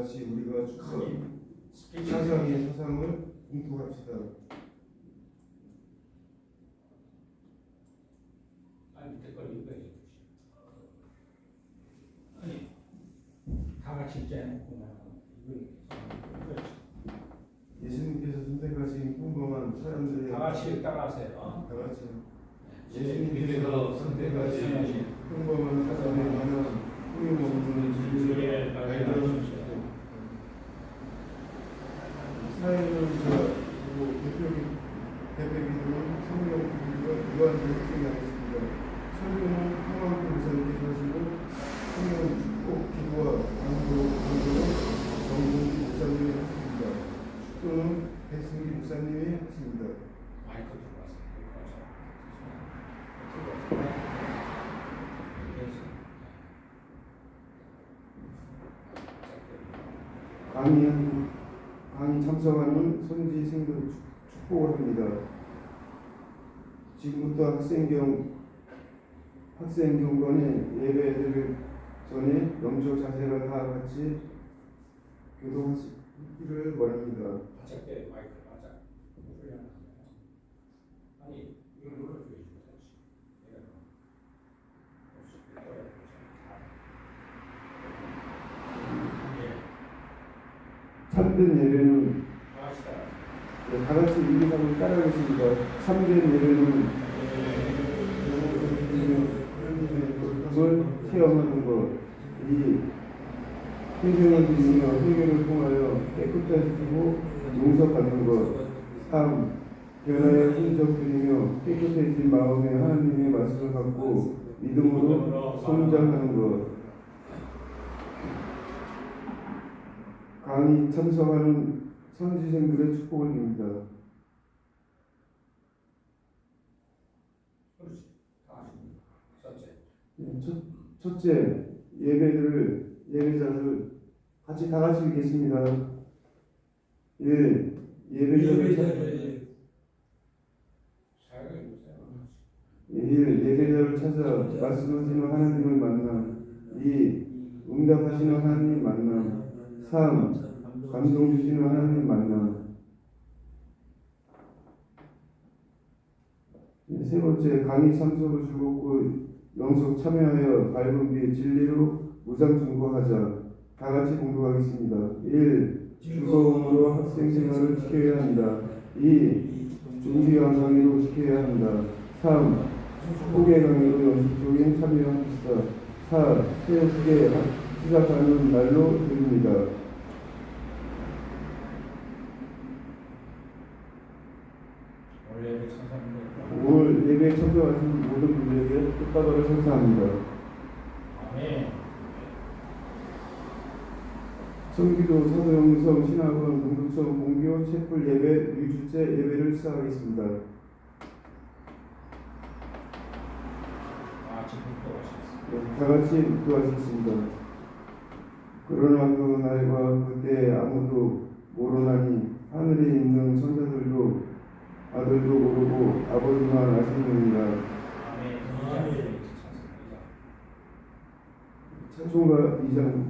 같이 우리가 주서 사상의 사상을 공통합시다. 아니 밑에 걸 읽어야지. 아니 다 같이 읽자놓고 이거 예수님께서 선택하신 평범한 사람들의 다 같이 따라하세요. 다 같이 예수님께서 선택하신 평범한 사람에 관한 뿌리 없는 진리를 발견하십시오. 사회론자 그리고 대표기도는 성령 그리고 무한대로 수행하겠습니다. 설교는 평안부 목사님께서 하시고 성령 축복 기도와 강도는 정봉기 목사님이 하십니다. 축도는 배승기 목사님이 하십니다. 마이크 들어왔어요. 강의 참석하는 선지생들 축복을 합니다. 지금부터 학생 경건의 예배를 전에 영적 자세가 다 같이 교도하시기를 원합니다. 바짝대 마이크 바짝 풀려나. 아니 이걸 눌러줘야지. 참된 예배는 합시다. 다 같이 일기상을 따라하겠습니다. 참된 예배는 그걸 체험하는 것, 이 회개를 드리며 회개를 통하여 깨끗해지고 용서받는 것, 3. 변화의 흔적 드리며 깨끗해진 마음에 하나님의 말씀을 갖고 믿음으로 성장하는 것. 강의 참석하는 선지생들의 축복을 드립니다. 그렇지. 다 하십니다. 첫째, 예배자를 같이 다 같이 읽겠습니다. 1. 예배자를 찾아 말씀하시는 하나님을 만나. 2. 응답하시는 하나님 만나. 3. 감동 주시는 하나님 만나. 세 번째, 강의 참석을 즐겁고 영속 참여하여 밝은 빛 진리로 무상 중고하자. 다 같이 공부하겠습니다. 1. 즐거움으로 학생 생활을 지켜야 한다. 2. 준비한 강의로 지켜야 한다. 3. 축복의 강의로 연속적인 참여합시다. 4. 새롭게 시작하는 날로 드립니다. 오늘 예배에 참석하신 모든 분들에게 뜻받아를 선사합니다. 아멘. 성기도, 사도영성, 신학원, 동두천, 공교, 채플 예배, 유주제 예배를 시작하겠습니다. 다 같이 묵도하시겠습니다. 그러나 그 날과 그때 아무도 모르나니 하늘에 있는 천사들도 아들도 모르고 아버지만 아시느니라. 아멘. 찬송가 2장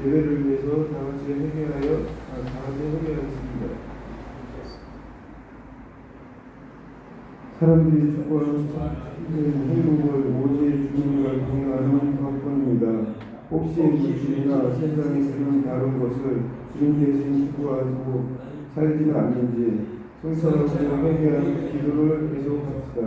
예배를 위해서 다 같이 회개하겠습니다. 사람들이 추구하는 행복을 오직 주님과 동행하는 것뿐입니다. 혹시 물질이나 세상에 쓰는 다른 것을 주님 대신 추구하고 살지는 않는지 성찰하고 회개하는 기도를 계속합시다.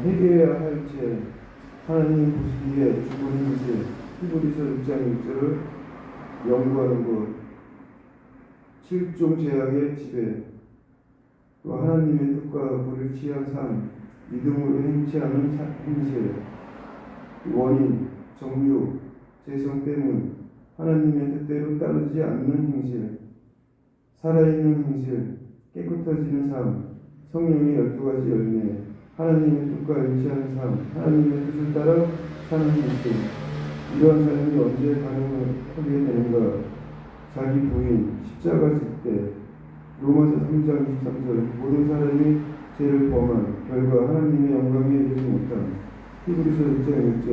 회개해야 할 죄, 하나님 보시기에 죽은 것이 히브리서 6장 1절을 연구하는 것, 7종 죄악의 지배, 또 하나님의 뜻과 불일치한 삶, 믿음으로 행치 않은 행실, 원인, 정욕, 재성 때문, 하나님의 뜻대로 따르지 않는 행실, 살아있는 행실, 깨끗해지는 삶, 성령의 12가지 열매, 하나님의 뜻과 일치하는 삶, 하나님의 뜻을 따라 사는 행실. 이러한 삶이 언제 가능하게 되는가? 자기 부인, 십자가 질때, 로마서 3장 23절, 모든 사람이 죄를 범한 결과 하나님의 영광에 이르지 못함. 히브리서 1장 1절,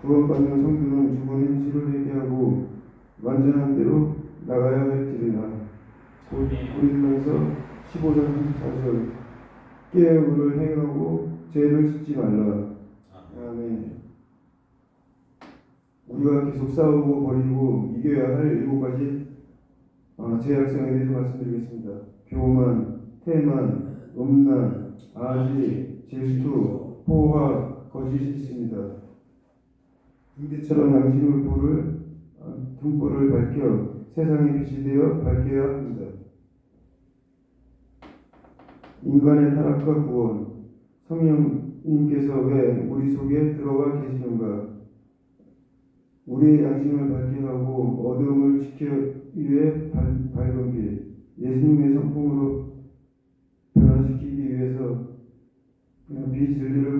구원받는 성도는 죽은 행실을 회개하고 완전한 대로 나가야 할지니라. 고린도서 15장 34절, 깨어를 행하고 죄를 짓지 말라. 아멘. 우리가 계속 싸우고 버리고 이겨야 할 7가지 죄악성에 대해서 말씀드리겠습니다. 교만, 태만, 음란, 아지, 질투, 포화, 거짓이 있습니다. 등대처럼 양심의 등불을 밝혀 세상의 빛이 되어 밝혀야 합니다. 인간의 타락과 구원, 성령님께서 왜 우리 속에 들어와 계시는가? 우리의 양심을 밝게 하고 어둠을 지켜 위해 밝은 빛, 예수님의 성품으로 변화시키기 위해서 비진리를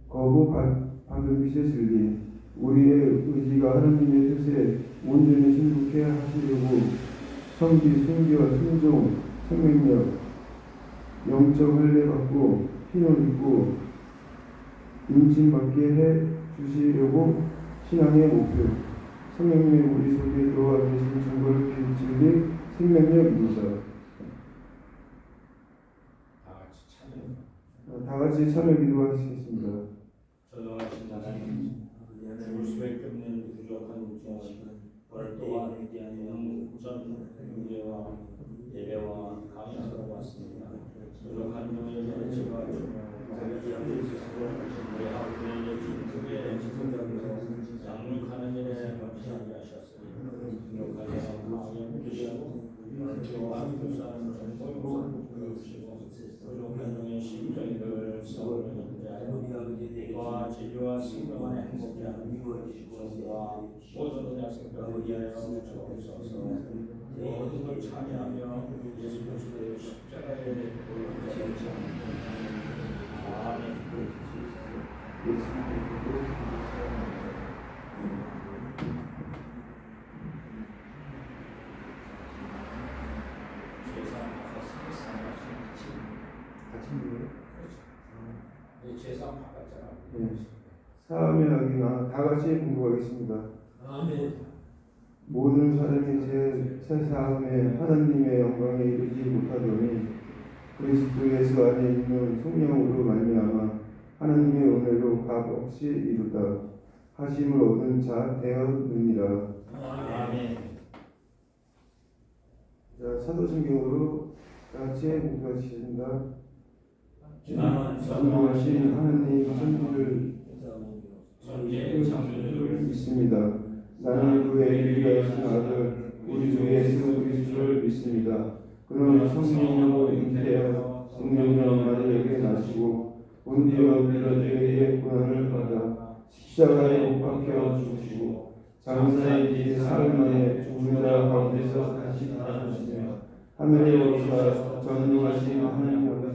거부받은 빛의 진리, 우리의 의지가 하나님의 뜻에 온전히 순종케 하시려고 성기, 순기와 순종, 생명력, 영적 할례 받고 피를 입고 인침받게 해 주시려고 신앙의 목표, 성령님의 우리 속에 들어와 계신 증거를 진리 생명력입니다. 다 같이 참여 기도하시겠습니다. 전능하신 하나님, 죽을 수밖에 없는 부족한 우주와 오늘 또한 전 문제와 예배와 강의하러 왔습니다. 부족한 영의 예배와 우리 아버지의 중국의 양육하는 일에 감사하게 하셨으니 부족한 영의 주시고 오늘 또한 부산 정보용사 주시고 부족한 영의 심정이를 싸우는 와 진리와 생명을 행복케 하는 정과 모든 학생들을 위하여 주옵소서. 모든 걸 찬양하며 예수 그리스도의 십자가에 올라가서 아멘. 제사 받았잖아. 사함의 악이나 다 같이 공부하겠습니다. 아멘. 모든 사람이 제 사함에 하나님의 영광에 이르지 못하더니 그리스도 예수 안에 있는 성령으로 말미암아 하나님의 은혜로 값없이 이루다 하심을 얻은 자 되었느니라. 아멘. 자, 사도신경으로 같이 공부하시겠습니다. 전능하신 하나님 천지를 창조주를 믿습니다. 나는 그의 일리하신 아들 우리 주 예수 그리스도를 믿습니다. 그는 성령으로 잉태하여 성령령 마리아에게 나시고 본디오 빌라도에게 고난을 받아 십자가에 못 박혀 죽으시고 장사의 지 사흘 만에 죽은 자 가운데서 다시 살아나시며 하늘에 오르사 전능하신 하나님 아버지께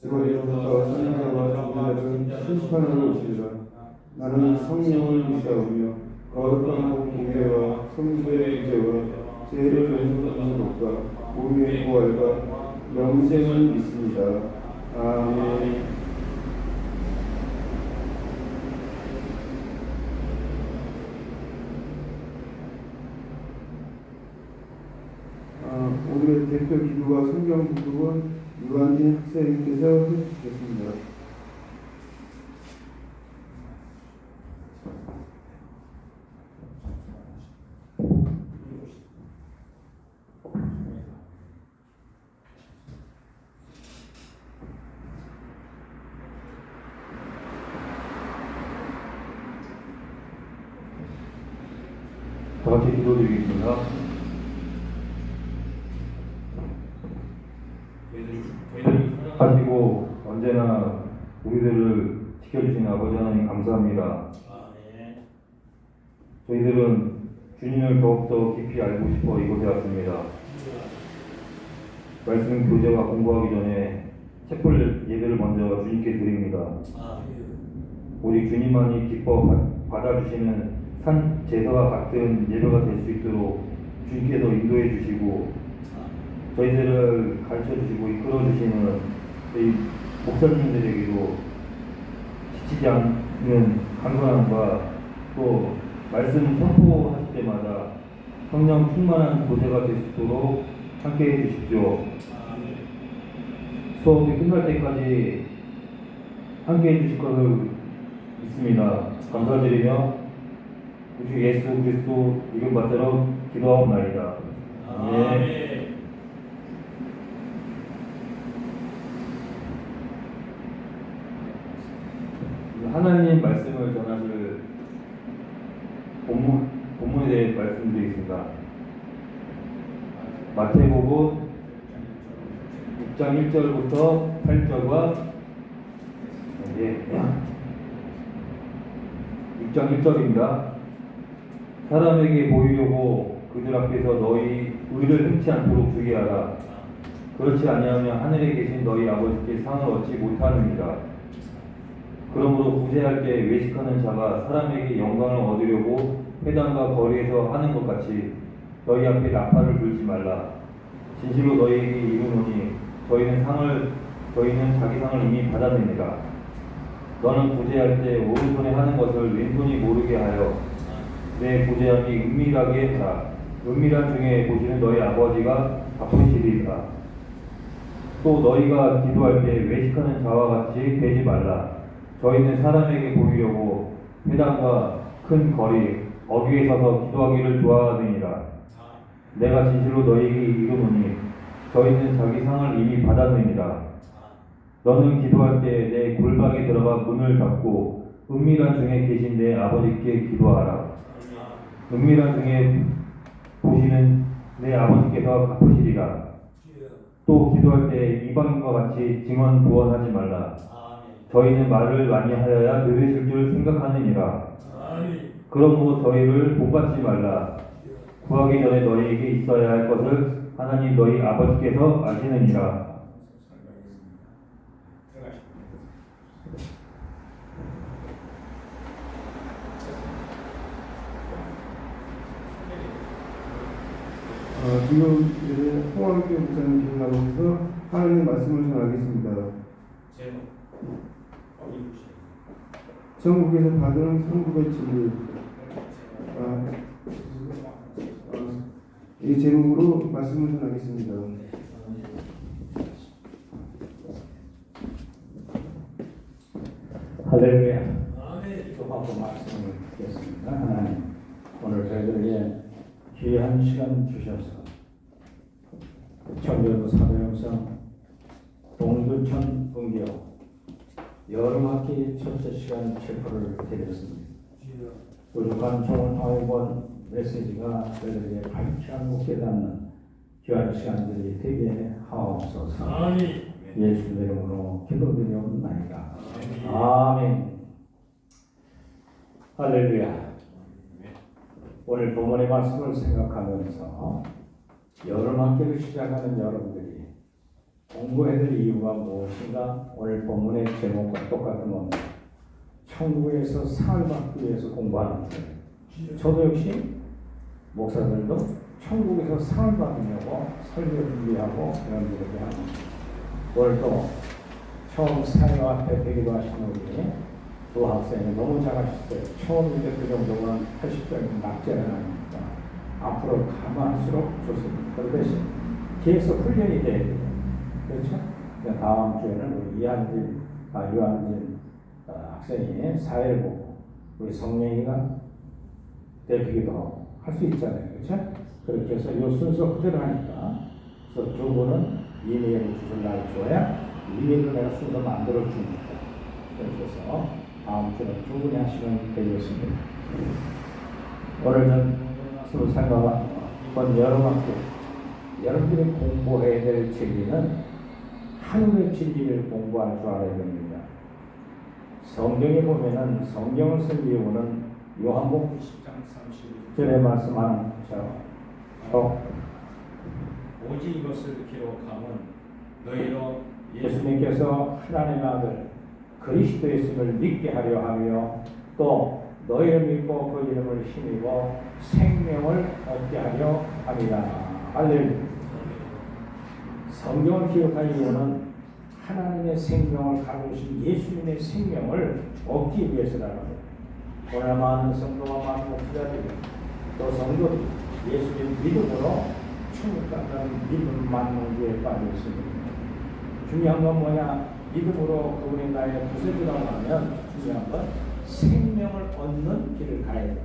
저로부터 선자와 죽은 심판하러 오시리라. 나는 성령을 믿사오며 거룩한 공회와 성도의 의제와 죄를 용서하는 것과 몸의 부활과 영생을 믿습니다. 아멘. 오늘의 대표 기도와 성경 구독은 유한진 학생님께서 해주시겠습니다. 다 같이 기도드리겠습니다. 하시고 언제나 우리들을 지켜주신 아버지 하나님 감사합니다. 저희들은 주님을 더욱더 깊이 알고 싶어 이곳에 왔습니다. 말씀 교제와 공부하기 전에 촛불 예배를 먼저 주님께 드립니다. 오직 주님만이 기뻐 받아주시는 산 제사와 같은 예배가 될 수 있도록 주님께서 인도해 주시고 저희들을 가르쳐 주시고 이끌어 주시는 저희 목사님들에게도 지치지 않는 강건함과 또 말씀 선포하실 때마다 성령 충만한 교제가 될 수 있도록 함께 해 주십시오. 수업이 끝날 때까지 함께 해 주실 것을 믿습니다. 감사드리며 우리 예수 그리스도 이름 받들어 기도하옵나이다. 아멘. 하나님 말씀을 전하실 본문에 대해 말씀드리겠습니다. 마태복음 6장 1절부터 8절과 6장 1절입니다. 사람에게 보이려고 그들 앞에서 너희 의를 행치 않도록 주의하라. 그렇지 아니하면 하늘에 계신 너희 아버지께 상을 얻지 못하느니라. 그러므로 구제할 때 외식하는 자가 사람에게 영광을 얻으려고 회당과 거리에서 하는 것 같이 너희 앞에 나팔을 불지 말라. 진실로 너희에게 이르노니 저희는 자기 상을 이미 받았느니라. 너는 구제할 때 오른손에 하는 것을 왼손이 모르게 하여 내 구제함이 은밀하게 하라. 은밀한 중에 보시는 너희 아버지가 갚으시리라. 또 너희가 기도할 때 외식하는 자와 같이 되지 말라. 저희는 사람에게 보이려고 회당과 큰 거리 어귀에 서서 기도하기를 좋아하느니라. 내가 진실로 너희에게 이르노니 저희는 자기 상을 이미 받았느니라. 너는 기도할 때 내 골방에 들어가 문을 닫고 은밀한 중에 계신 내 아버지께 기도하라. 은밀한 중에 보시는 내 아버지께서 갚으시리라. 또 기도할 때 이방인과 같이 증언 부언하지 말라. 저희는 말을 많이 하여야 들으실 줄 생각하느니라. 그러므로 저희를 본받지 말라. 구하기 전에 너희에게 있어야 할 것을 하나님 너희 아버지께서 아시느니라. 지금 이제 홍학교 목사님 기도하면서 하나님 말씀을 전하겠습니다. 전국에서 받은 성국의 진리. 이 제목으로 말씀을 전하겠습니다. 할렐루야. 기도하고 말씀을 듣겠습니다. 하나님, 오늘 저희들에게 귀한 시간 주셔서 청교도 사도영성 동두천 분교 여름학기 첫째 시간 체포를 드렸습니다. 부족한 종을 통해 본 메시지가 저희들에게 발전하고 깨닫는 귀한 시간들이 되게 하옵소서. 예수 이름으로 기도드리옵나이다. 아멘. 할렐루야. 오늘 본문의 말씀을 생각하면서 여름학기를 시작하는 여러분들이 공부해야 될 이유가 무엇인가? 오늘 본문의 제목과 똑같은 겁니다. 천국에서 상을 받기 위해서 공부하는 거예요. 저도 역시 목사들도 천국에서 상을 받으려고 설교 준비하고 이런 일을 합니다. 오늘도 처음 사회 앞에 되기도 하신 우리 두 학생이 너무 잘하셨어요. 처음인데 그 정도면 80점이 낙제는 아닙니다. 앞으로 가만할수록 좋습니다. 그 대신 계속 훈련이 돼야 돼요. 그렇죠? 다음 주에는 우리 유한진 학생이 사회를 보고 우리 성령이가 대표기도 하고 할 수 있잖아요. 그렇죠? 그렇게 해서 이 순서 그대로 하니까 그래서 두 분은 이메일을 주실 날 줘야 이메일로 내가 순서 만들어 줍니다. 그래서 다음 주는 두 분이 하시면 되겠습니다. 오늘 전 말씀을 생각한 이번 여름학교 여러분들이 공부해야 될 진리는 하늘의 진리를 공부할 줄 알아야 됩니다. 성경에 보면은 성경을 쓴 이유는 요한복음 10장 31절에 말씀하는 것처럼 오직 이것을 기록함은 너희로 예수님께서 하나님의 아들 그리스도 예수를 믿게 하려 하며 또 너희를 믿고 그 이름을 힘입어 생명을 얻게 하려 합니다. 할렐루야. 성경을 기록할 이유는 하나님의 생명을 가져오신 예수님의 생명을 얻기 위해서라는 거예요. 오늘 많은 성도와 많은 목사들이 또 성도들이 예수님 믿음으로 천국 간다는 믿음 만능주에 빠져 있습니다. 중요한 건 뭐냐? 믿음으로 그분이 나의 구세주라고 하면 중요한 건 생명을 얻는 길을 가야 돼.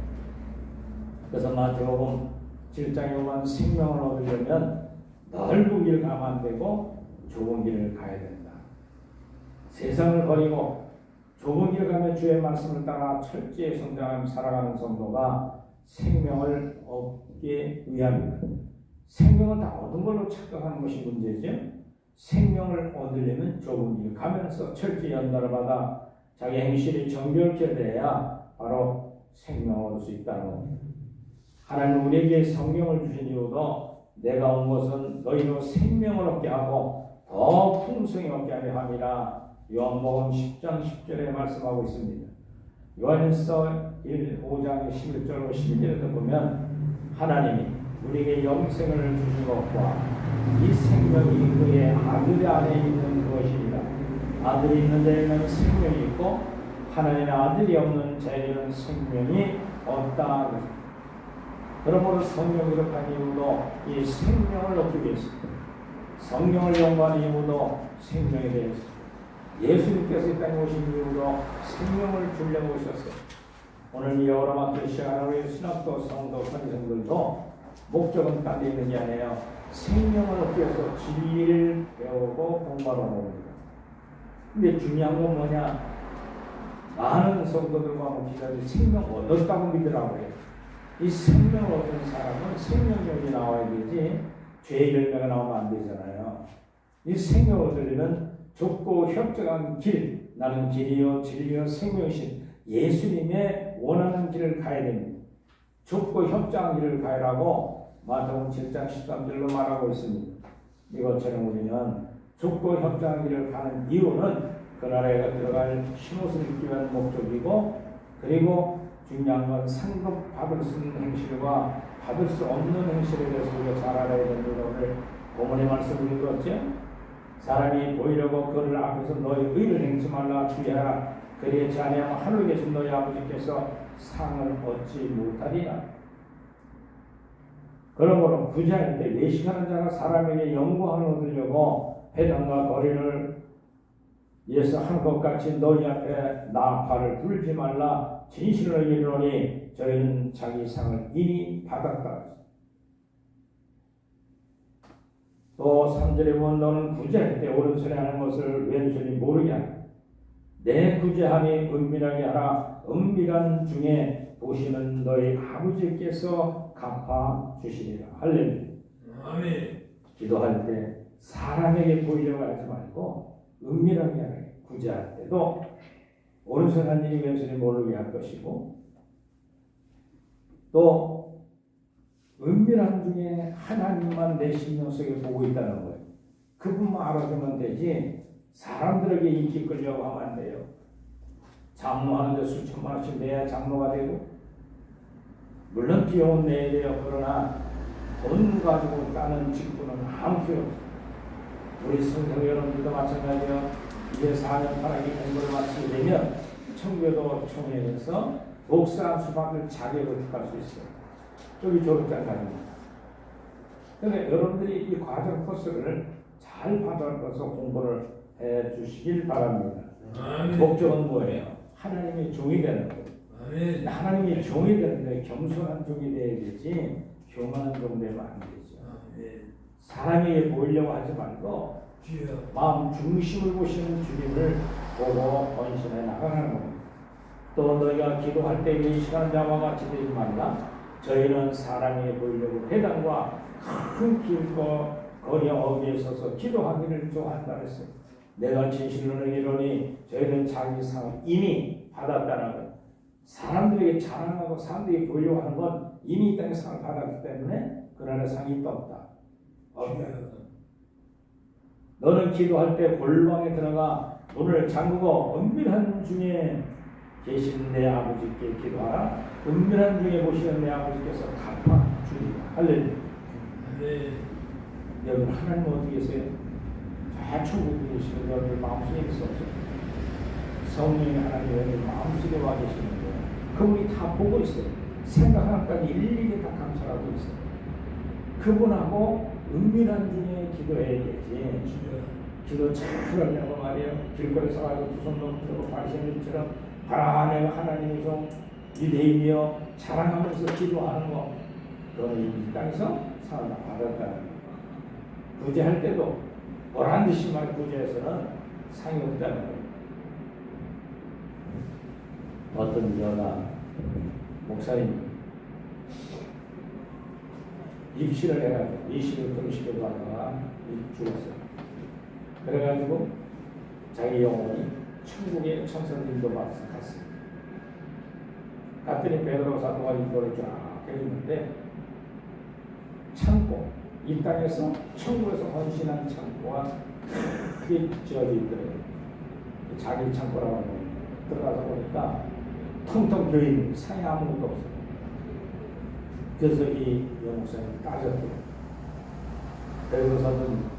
그래서 마태복음 7장에 보면 생명을 얻으려면 넓은 길을 가면 안 되고 좁은 길을 가야 된다. 세상을 버리고 좁은 길을 가며 주의 말씀을 따라 철저히 성장하며 살아가는 성도가 생명을 얻기 위함입니다. 생명을 다 얻은 걸로 착각하는 것이 문제죠. 생명을 얻으려면 좁은 길 가면서 철저히 연단을 받아 자기 행실이 정결케 돼야 바로 생명을 얻을 수 있다는 겁니다. 하나님 우리에게 성령을 주신 이유도 내가 온 것은 너희로 생명을 얻게 하고 더 풍성히 얻게 하려 함이라 요한복음 10장 10절에 말씀하고 있습니다. 요한일서 5장 11절로 12절에 보면 하나님이 우리에게 영생을 주신 것과 이 생명이 그의 아들 안에 있는 그것이니라. 아들이 있는 데에는 생명이 있고 하나님의 아들이 없는 자에게는 생명이 없다. 그러므로 성령이 이룩한 이유도 이 생명을 얻기 위해서, 성령을 연구하는 이유도 생명에 대해서, 예수님께서 이 땅에 오신 이유도 생명을 주려고 오셨어요. 오늘 이 여러분께 시작하는 우리 신학도 성도 선생들도 목적은 딴 데 있는 게 아니에요. 생명을 얻기 위해서 진리를 배우고 공부하러 오는 겁니다. 근데 중요한 건 뭐냐? 많은 성도들과 목사들이 생명 얻었다고 믿으라고 해요. 이 생명을 얻은 사람은 생명력이 나와야 되지 죄의 열매가 나오면 안 되잖아요. 이 생명을 얻으려면 좁고 협정한 길, 나는 길이요 진리요 생명이신 예수님의 원하는 길을 가야 됩니다. 좁고 협정한 길을 가라고 마태복음 7장 13절로 말하고 있습니다. 이것처럼 우리는 좁고 협정한 길을 가는 이유는 그 나라에 들어갈 신옷을 입기 위한 목적이고, 그리고 중요한 건 상급 받을 수 있는 행실과 받을 수 없는 행실에 대해서 우리가 잘 알아야 됩니다. 오늘 본문의 말씀을 읽었죠. 사람이 보이려고 그를 앞에서 너희 의를 행치 말라 주의하라. 그리하지 아니하면 하늘에 계신 너희 아버지께서 상을 얻지 못하리라. 그러므로 구제할 때 외식하는 자가 사람에게 영광을 얻으려고 회당과 거리를 위해서 한 것 같이 너희 앞에 나팔을 불지 말라. 진실을 이르노니 저희는 자기 상을 이미 받았다. 또 3절에 보면 너는 구제할 때 오른손에 하는 것을 왼손이 모르게 하라. 내 구제함이 은밀하게 하라. 은밀한 중에 보시는 너희 아버지께서 갚아 주시리라. 할렐루야. 아멘. 기도할 때 사람에게 보이려고 하지 말고 은밀하게 하라. 구제할 때도 오른손 한 일이 왼손이 모르게 할 것이고, 또 은밀한 중에 하나님만 내 심령 속에 보고 있다는 거예요. 그분만 알아주면 되지 사람들에게 인기 끌려고 하면 안 돼요. 장로하는데 수천만 원씩 내야 장로가 되고, 물론 비용은 내야 돼요. 그러나 돈 가지고 따는 직분은 아무 필요 없어요. 우리 성도 여러분들도 마찬가지예요. 이제 4년 파라기 공부를 마치게 되면 청교도 총회에서 목사 수박을 자격을 득할 수 있어요. 여기 졸업장 가입니다. 그러니까 여러분들이 이 과정 코스를 잘 받아서 공부를 해 주시길 바랍니다. 아멘. 목적은 뭐예요? 하나님의 종이 되는 거예요. 아멘. 하나님의 종이 되는데 겸손한 종이 되어야 되지 교만한 종 되면 안 되죠. 아멘. 사람에게 보이려고 하지 말고 주여. 마음 중심을 보시는 주님을 보고 헌신해 나가는 겁니다. 또 너희가 기도할 때 외식하는 자와 같이 되지 말라. 저희는 사람에게 보이려고 회당과 큰 길과 거리 어귀에 서서 기도하기를 좋아한다 그랬어요. 내가 진실로 이르노니 저희는 자기 상을 이미 받았다는 거예요. 사람들에게 자랑하고 사람들에게 보이려고 하는 건 이미 이 땅에 상을 받았기 때문에 그 나라의 상이 또 없다. 너는 기도할 때 골방에 들어가 문을 잠그고 은밀한 중에 계신 내 아버지께 기도하라. 은밀한 중에 보시는 내 아버지께서 갚아 주리라. 할렐루야. 아멘. 여러분 하나님 어디 계세요? 저 천국에 계시는 여러분 마음속에 있어 없어요? 성령이 하나님 여러분 마음속에 와 계시는 거예요. 그분이 다 보고 있어요. 생각 하나까지 일일이 다 감찰하고 있어요. 그분하고 은밀한 중에 기도해야 되지. 기도 잘 하려고 말이에요. 길거리에서 가지고 두 손 넘들고 바리새인들처럼 하라 내가 하나님의 종 유대인이여 자랑하면서 기도하는 거, 그거는 이 땅에서 상을 받았다는 거. 구제할 때도 보란 듯이 말 구제에서는 상이 없다는 거예요. 어떤 여가 목사님 입시를 해가지고 20일 금식에도 하다가 죽었어요. 그래가지고 자기 영혼이 천국의 천사들도 갔어요. 갔더니 베드로 사도가 인도를 쫙 해주는데 창고, 이 땅에서 천국에서 헌신한 창고가 크게 지어져 있더래요. 자기 창고라고 하는 들어가서 보니까 텅텅 비어있는 상이 아무것도 없어요. 그래서 이 영목사님이 따졌대요. 베드로사는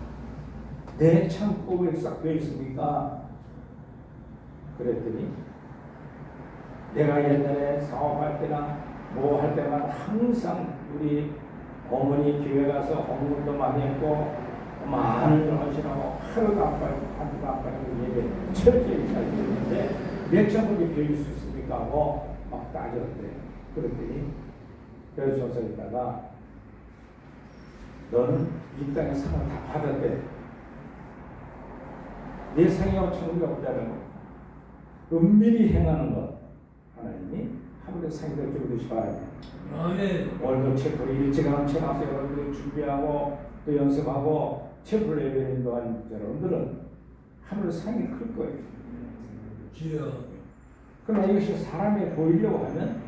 내 창고에 싹 비어 있습니까? 그랬더니 내가 옛날에 사업할 때나 뭐 할 때마다 항상 우리 어머니 교회 가서 헌금도 많이 했고 많은 걸 헌신하고 하루도 안 빠지고 한주도 안 빠지고 예배 철저히 잘 드리는데 몇 천국이 빌릴 수 있습니까 하고 막 따졌대요. 그랬더니 여주소서 있다가 너는 이 땅의 상을 다 받았대. 내 상이와 천국이 없다는 것, 은밀히 행하는 것 하나님이 하루에 상들 주듯이 봐야 돼. 아멘. 오늘도 체포를 일찌감치 나서 여러분들이 준비하고 또 연습하고 체포를 예배를 인도한 여러분들은 하늘 상이 클 거예요. 주여. 그러나 이것이 사람에 보이려고 하면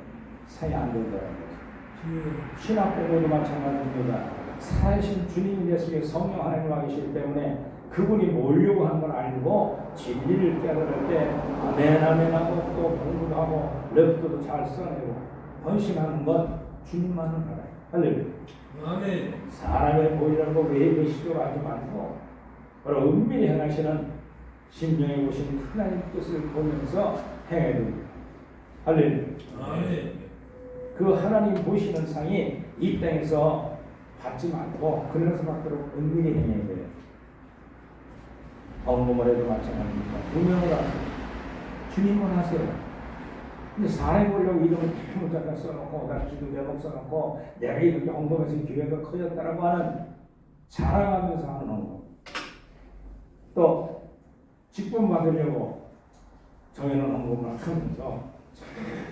상이 안 된다는 거죠. 주여. 신학 공부도 마찬가지입니다. 살아계신 주님이 되시기에 성령 하나님 와 계시기 때문에 그분이 모이려고 하는 걸 알고 진리를 깨달을 때 아멘 아멘하고 또 공부도 하고 랩도도 잘 써내고 헌신하는 건 주님만을 알아요. 할렐루야. 아멘. 사람의 보이려고 외부의 시도를 하지 말고 바로 은밀히 행하시는 심령에 오신 하나님 뜻을 보면서 행해야 됩니다. 할렐루야. 아멘. 그 하나님 보시는 상이 이 땅에서 받지 말고 그러면서 받도록 은밀히 행해야 돼요. 헌금을 해도 마찬가지입니다. 운명을 하세요. 주님을 하세요. 근데 사람이 보려고 이름을 계속 잠깐 써놓고 나 기도 제목 써놓고 내가 이렇게 헌금해서 교회가 커졌다라고 하는 자랑하면서 하는 헌금. 또 직분 받으려고 정해놓은 헌금을 하면서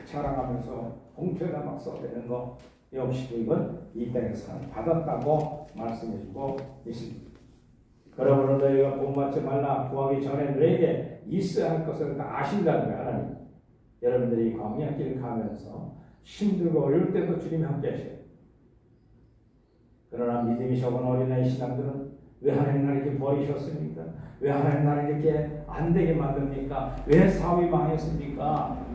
자랑하면서 봉투에다 막 써대는 거 역시도 이건 이 땅에서 받았다고 말씀해주고 있습니다. 여러분은 너희가 본받지 말라 구하기 전에 너에게 있어야 할 것을 다 아신다는 거야 하나님. 여러분들이 광야 길을 가면서 힘들고 어려울 때도 주님이 함께 하셔요. 그러나 믿음이 적은 어린아이 신앙들은 왜 하나님 나를 이렇게 버리셨습니까? 왜 하나님 나를 이렇게 안 되게 만듭니까? 왜 사업이 망했습니까?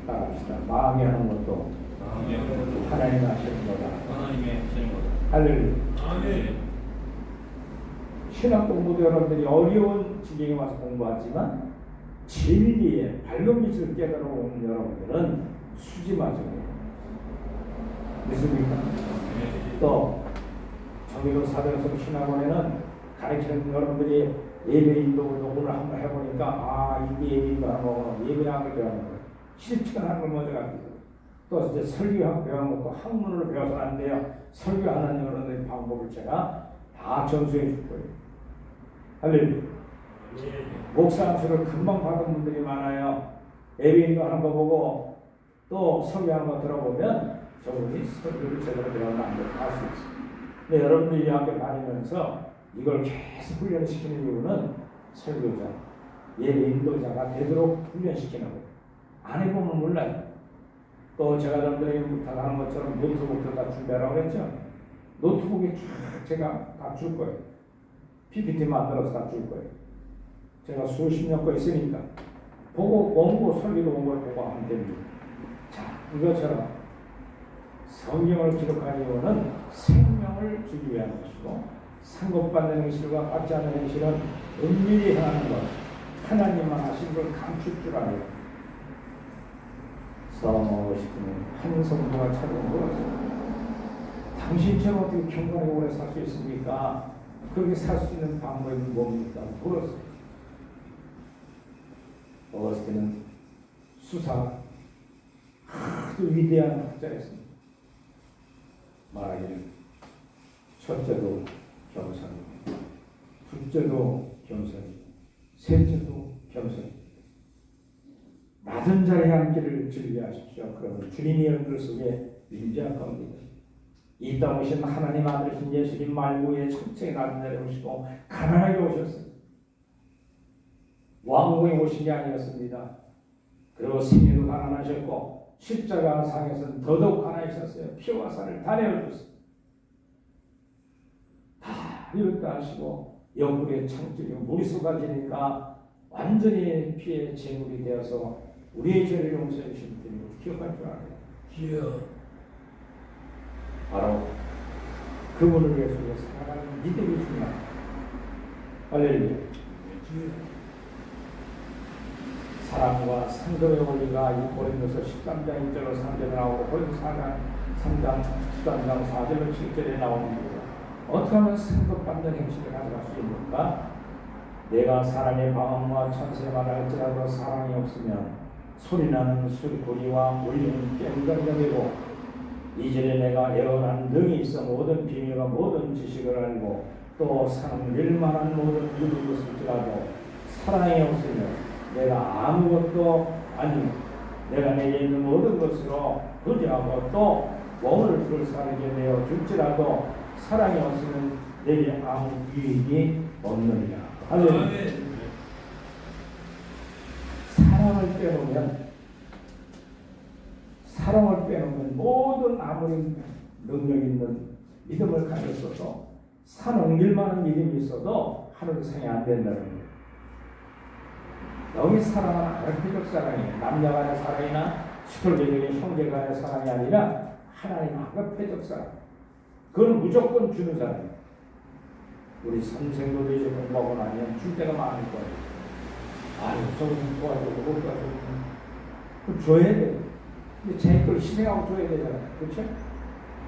따라합시다. 마음이 하는 것도 하나님이 하시는 거다. 하나님의 하시는 거다. 할렐루야. 아멘. 신학 공부도 여러분들이 어려운 지경에 와서 공부하지만 진리의 밝은 빛을 깨달아 오는 여러분들은 수지마저예요. 믿습니까? 또 정의로 사대로서 신학원에는 가르치는 여러분들이 예배 인도도 오늘 한번 해보니까 이게 예배 인도하는 거구나. 예배학을 배우는 거예요. 실천하는 걸 먼저 가르치고 또 이제 설교학 배우는 것도 학문으로 배워서는 안 돼요. 설교하는 여러분들의 방법을 제가 다 전수해 줄 거예요. 할렐루야. 목사 안수를 금방 받은 분들이 많아요. 예배인도 하는 거 보고 또 설교하는 거 들어보면 저분이 설교를 제대로 배우면 안 되고 알 수 있어요. 근데 여러분들이 이 학교 다니면서 이걸 계속 훈련시키는 이유는 설교자, 예배인도자가 되도록 훈련시키는 거예요. 안 해보면 몰라요. 또 제가 여러분들이 부탁하는 것처럼 노트북도 다 준비하라고 그랬죠. 노트북이 쫙 제가 다 줄 거예요. PPT 만들어서 다 줄 거예요. 제가 수십 년 거 있으니까 보고 원고 설계도 원고를 보고 하면 됩니다. 자, 이것처럼 성경을 기록한 이유는 생명을 주기 위한 것이고 상급받는 행실과 받지 않는 행실은 은밀히 행하는 것, 하나님만 하신 걸 감출 줄 알아요. 써시는 한 성도가 찾은 거였어요. 당신처럼 어떻게 경건하게 오래 살 수 있습니까? 그렇게 살 수 있는 방법이 뭡니까? 물었어요. 어렸을 때는 수사 아주 위대한 학자였습니다. 말하기를 첫째도 겸손이고 둘째도 겸손이고 셋째도 겸손이고 낮은 자리에 앉기를 즐겨하십시오. 그러면 주님이 여러분들 속에 임재할 겁니다. 이 땅 오신 하나님 아들이신 예수님 말고에 천천히 낮은 자리에 오시고 가난하게 오셨습니다. 왕궁에 오신 게 아니었습니다. 그리고 생애도 가난하셨고 십자가 상에서는 더더욱 가난하셨어요. 피와 살을 다 내어줬습니다. 다 이렇게 하시고 영국의 창조이 물이 쏟아지니까 완전히 피의 제물이 되어서 우리의 죄를 용서해 주신 분을 기억할 줄 알아요. 주여. 바로 그분을 위해서 살아가는 믿음이 중요합니다. 할렐루야. 주여. 사랑과 상급의 원리가 이 고린도서 13장 1절로 3절에 나오고 고린도 4장 3장 13장 4절로 7절에 나옵니다. 어떻게 하면 상급받는 행실을 가져갈 수 있는가? 내가 사람의 방언과 천세의 말을 할지라도 사랑이 없으면 소리나는 소리와 울리는 깸가리가 되고 2절에 내가 애원한 능이 있어 모든 비밀과 모든 지식을 알고 또 사랑을 만한 모든 일을 있을지라도 사랑이 없으면 내가 아무것도 아니고 내가 내게 있는 모든 것으로 부지하고 또 몸을 불사르게 되어 줄지라도 사랑이 없으면 내게 아무 유익이 없느니라. 할렐루야. 아멘. 사랑을 빼놓으면 모든 아무리 능력 있는 믿음을 가졌어도 산 옮길 만한 믿음이 있어도 하늘 상이 안 된다는 거예요. 여기 사랑은 아가페적 사랑이에요. 남녀 간의 사랑이나 수톨계적인 형제 간의 사랑이 아니라 하나님 아가페적 사랑. 그건 무조건 주는 사랑이에요. 우리 선생도 이제 공부하고 나면 줄 때가 많을 거예요. 아니, 저거 좀 도와주고, 못 도와주고. 그럼 줘야 돼요. 근데 제 걸 희생하고 줘야 되잖아요. 그렇죠?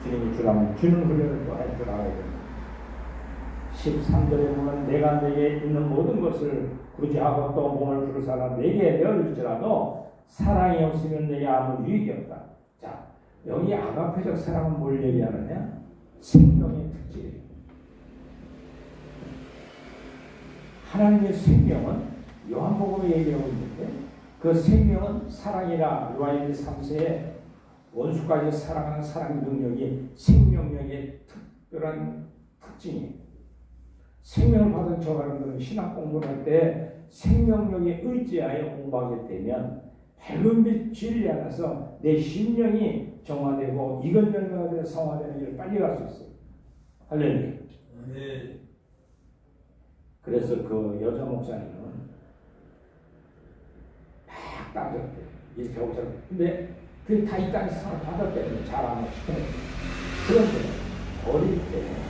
주님이 주라면 주는 훈련을 또 할 줄 알아야 돼요. 13절에 보면 내가 내게 있는 모든 것을 구제하고 또 몸을 불사라 내게 내어줄지라도 사랑이 없으면 내게 아무 유익이 없다. 자, 여기 아가페적 사랑은 뭘 얘기하느냐? 생명의 특질이에요. 하나님의 생명은 요한복음에 얘기하고 있는데 그 생명은 사랑이라 요한일서 3세에 원수까지 사랑하는 사랑 능력이 생명력의 특별한 특징이에요. 생명을 받은 저 사람들은 신학 공부를 할 때 생명력에 의지하여 공부하게 되면 밝은 빛 진리 안에서 내 심령이 정화되고 이건 열매가 되어 성화되는 길을 빨리 갈 수 있어요. 할렐루야. 아멘. 그래서 그 여자 목사님은 막 따졌대. 이렇게 하고 저렇게. 근데 그게 다 이 땅에서 상을 받았대요. 자랑을 시켜요. 그런데 어릴 때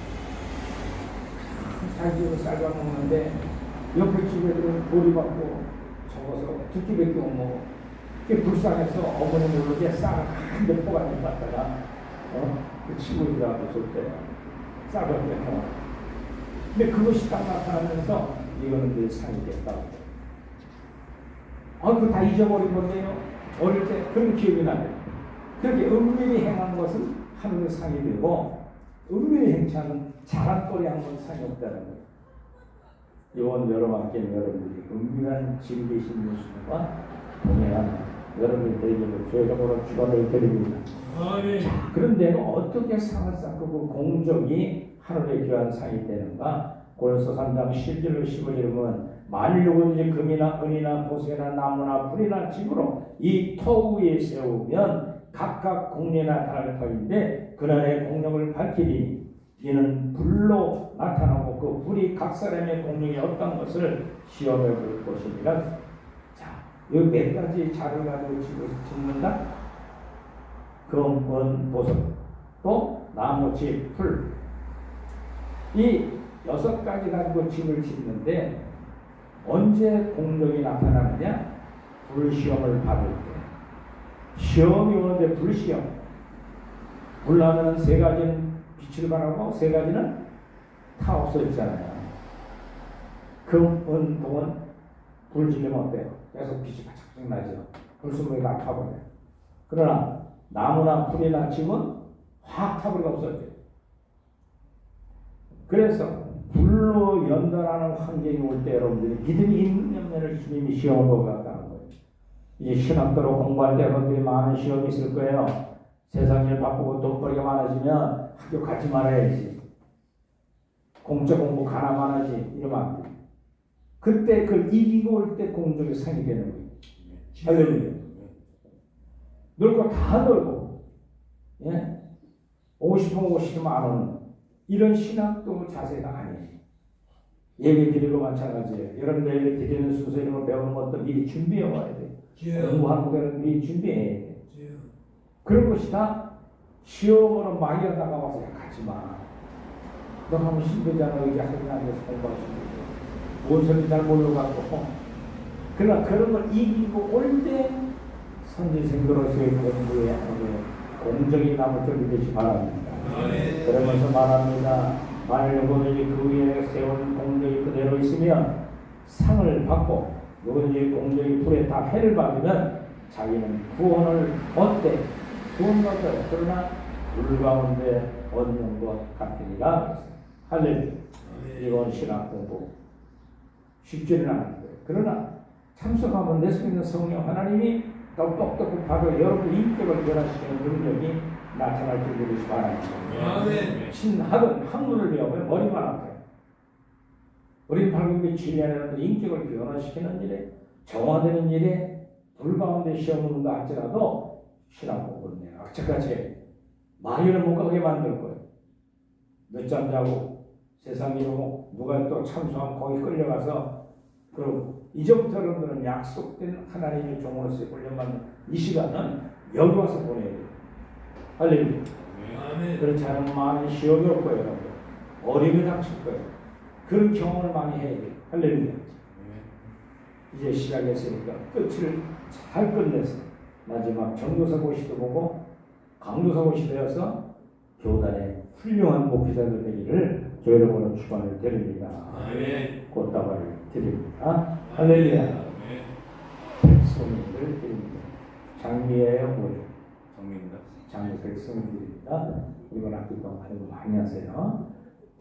잘 지어서 쌀밥 먹는데 옆에 집애들은 보리 받고 적어서 두 끼밖에 못 먹어. 그게 불쌍해서 어머니 모르게 쌀을 한대 포가지 받다가 그 친구들하고 줄 때 쌀을 빼서 근데 그것이 딱 나타나면서 이거는 내 상이 됐다고. 그거 다 잊어버린 건데요. 어릴 때 그런 기억이 나요. 그렇게 은밀히 행한 것은 하늘의 상이 되고 은밀히 행치 않은 자랑거리 한 건 상이 없다는 거예요. 이번 여러분께 여러분들이 은밀한 진리신 예수님과 동행하는 여러분의 대결을 죄적으로 주관을 드립니다. 아멘. 그런데 어떻게 상을 쌓고 그 공적이 하늘의 귀한 상이 되는가? 고린도서 3장 10절로 15절에 보면 만일 누구든지 금이나 은이나 보석이나 나무나 풀이나 집으로 이 터 위에 세우면 각각 공리나 달할 터인데 그날의 공력을 밝히니 이는 불로 나타나고 그 불이 각 사람의 공력이 어떤 것을 시험해 볼 것이니라. 자, 이 몇 가지 자를 가지고 집을 짓는다. 금, 보석, 또 나무, 집, 풀. 이 6가지 가지고 집을 짓는데 언제 공력이 나타나느냐? 불시험을 받을 때. 시험이 오는데 불시험. 불나면 3가지는 빛을 발하고 3가지는 다 없어지잖아요. 금, 은, 동은 불 지르면 어때요? 계속 빛이 바짝바짝 나죠. 불순물이 다 타버려요. 그러나 나무나 풀이나 집은 확 타버리고 없어져요. 그래서 불로 연단하는 환경이 올 때 여러분들이 믿음이 있는 면을 주님이 시험을 보고 갔다는 거예요. 이제 신학도로 공부할 때 여러분들이 많은 시험이 있을 거예요. 세상일 바쁘고 돈벌이가 많아지면 학교 가지 말아야지. 공적 공부 가나만 하지. 이러면 안 돼. 그때 그걸 이기고 올 때 공적이 상이 되는 거예요. 할렐루야. 놀고 다 놀고, 예? 오고 싶으면 오고 싶으면 안 오는 이런 신학도 자세가 아니에요. 예배 드리고 마찬가지예요. 여러분들 예배 드리는 순서 이런 거 배우는 것도 미리 준비해 와야 돼요. 공부하는 거는 미리 준비해야 돼요. 그런 것이 다 시험으로 마귀가 다가와서 야 가지 마. 너 하면 힘들잖아. 여기 학교 안에서 공부하시는 거. 뭔 소리 잘 모르고 그러나 그런 걸 이기고 올 때 선지생으로서의 공부에 하는 공적이 남을 적이 되시 바랍니다. 그러면서 말합니다. 만일 누구든지 그 위에 세운 공적이 그대로 있으면 상을 받고 누구든지 공적이 불에 다 해를 받으면 자기는 구원을 얻되 구원받아요. 그러나 물 가운데 얻는 것 같으니라. 할렐루야. 이건 신학 공부 쉽지는 않은데 그러나 참석하면 내 속에 있는 성령 하나님이 똑똑똑 바로 여러분 인격을 변화시키는 능력이 나타날 줄 믿으시 바랍니다. 아멘. 신학은 학문을 배우면 머리만 아파요. 우리 방금의 진리하는 인격을 변화시키는 일에 정화되는 일에 불 가운데 시험을 다 할지라도 신학 공부는 내가 악착같이 마귀를 못 가게 만들 거예요. 늦잠 자고 세상 이러고 누가 또 참소하면 거기 끌려가서 그러고 이제부터 여러분들은 약속된 하나님의 종으로서의 훈련받는 이 시간은 여기 와서 보내야 돼요. 할렐루야. 아멘. 그렇지 않으면 많이 시험이 올 거예요. 여러분들. 어려움이 닥칠 거예요. 그런 경험을 많이 해야 돼요. 할렐루야. 이제 시작했으니까 끝을 잘 끝내서 마지막 전도사 고시도 보고 강도사 고시 되어서 교단의 훌륭한 목회자들 되기를 저 여러분은 축원을 드립니다. 아멘. 꽃다발을 드립니다. 할렐루야. 백성님들 드립니다. 장미예요, 뭐예요? 정리입니다. 장미 백성을 드립니다. 이번 학기 동안 하는 거 많이 하세요.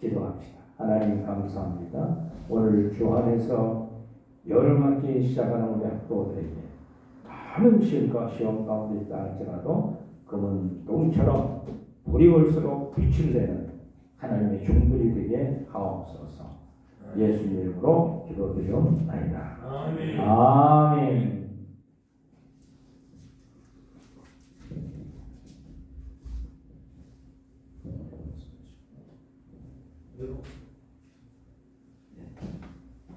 기도합시다. 하나님 감사합니다. 오늘 주안에서 여름 학기 시작하는 우리 학도들에게 많은 시험과 시험 가운데 있다 할지라도 금은 똥처럼 불이 올수록 빛을 내는 하나님의 종들이 되게 하옵소서. 예수 이름으로 기도드리옵나이다. 아멘. 아멘.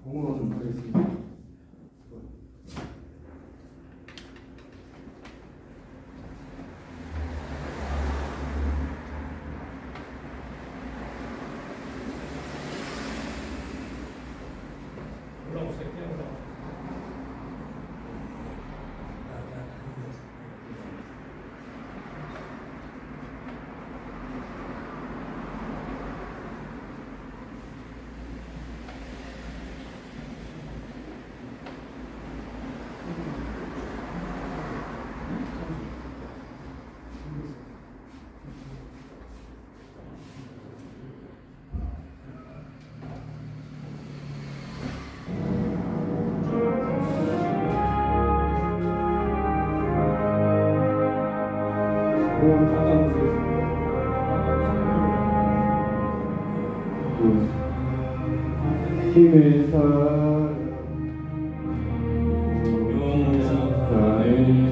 공헌 하겠습니다. 올라오세요. 공헌 잠깐 보겠습니다. 힘의 사랑 용사의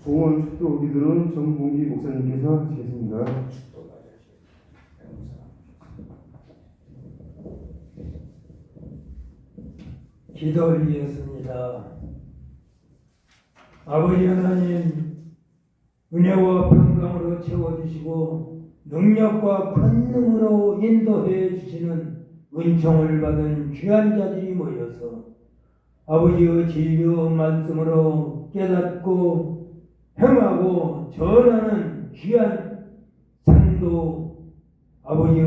공헌 축도 기도는 정봉기 목사님께서 하시겠습니다. 기도 올리겠습니다. 아버지 하나님, 은혜와 평강으로 채워주시고 능력과 권능으로 인도해 주시는 은총을 받은 귀한 자들이 모여서 아버지의 진리의 말씀으로 깨닫고 행하고 전하는 귀한 상도, 아버지의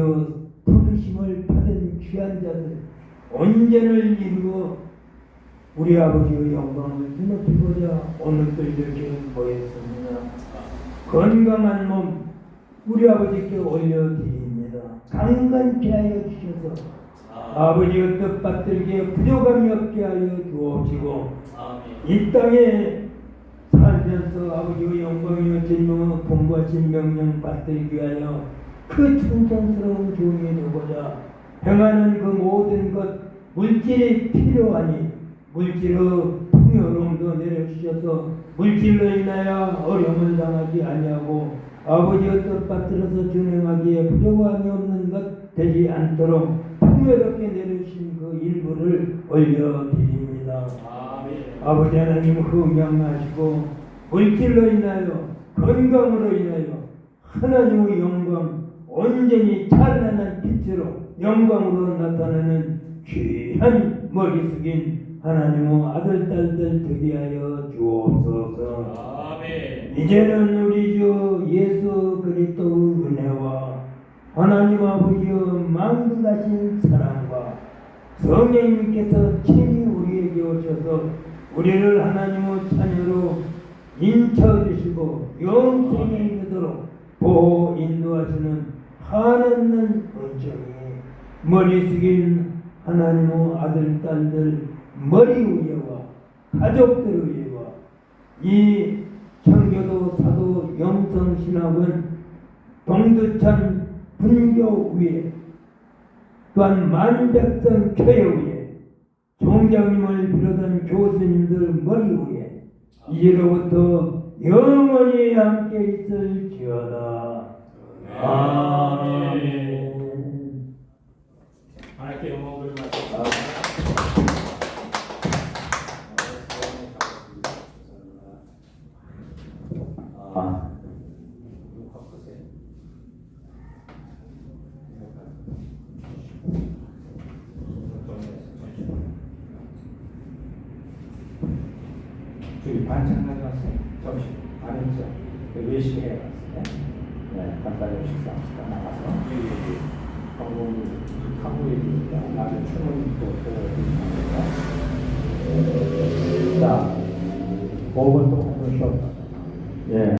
부르심을 받은 귀한 자들 온전을 이루어 우리 아버지의 영광을 드높이고자 오늘도 이렇게 모였습니다. 건강한 몸 우리 아버지께 올려드립니다. 강건케 하여 주셔서 아버지의 뜻받들기에 부족함이 없게 하여 주옵시고 이 땅에 살면서 아버지의 영광이요 진명의 본받친 명령 받들기 위하여 그 충성스러운 종이 되고자 행하는 그 모든 것 물질이 필요하니 물질의 풍요로움도 내려주셔서 물질로 인하여 어려움을 당하지 아니하고 아버지의 뜻받들어서 진행하기에 부족함이 없는 것 되지 않도록 풍요롭게 내려주신 그 일부를 올려드립니다. 아버지 하나님 흥명하시고 물질로 인하여 건강으로 인하여 하나님의 영광 온전히 찬란한 빛으로 영광으로 나타나는 귀한 머리 숙인 하나님의 아들 딸들 되게 하여 주옵소서. 이제는 우리 주 예수 그리스도의 은혜와 하나님 아버지의 만국하신 사랑과 성령님께서 친히 우리에게 오셔서 우리를 하나님의 자녀로 인쳐주시고 영생에 이르도록 보호 인도하시는 한없는 은총이 머리 숙인 하나님의 아들 딸들 머리 위에와 가족들 위에와 이 청교도 사도 영성신학원 동두천 분교 위에 또한 만백성 교회 위에 종장님을 비롯한 교수님들 머리 위에 이제로부터 영원히 함께 있을지어다. 아멘. 하나님께 영광을 올려드립니다. 저기 반찬 가져왔어요? 점심 안 했죠? 열심히 해갔어요. 네, 간단히 식사합시다. 나가서 한국입니다. 나중에 추모님도 자, 5분 동안 쉬었다. 예.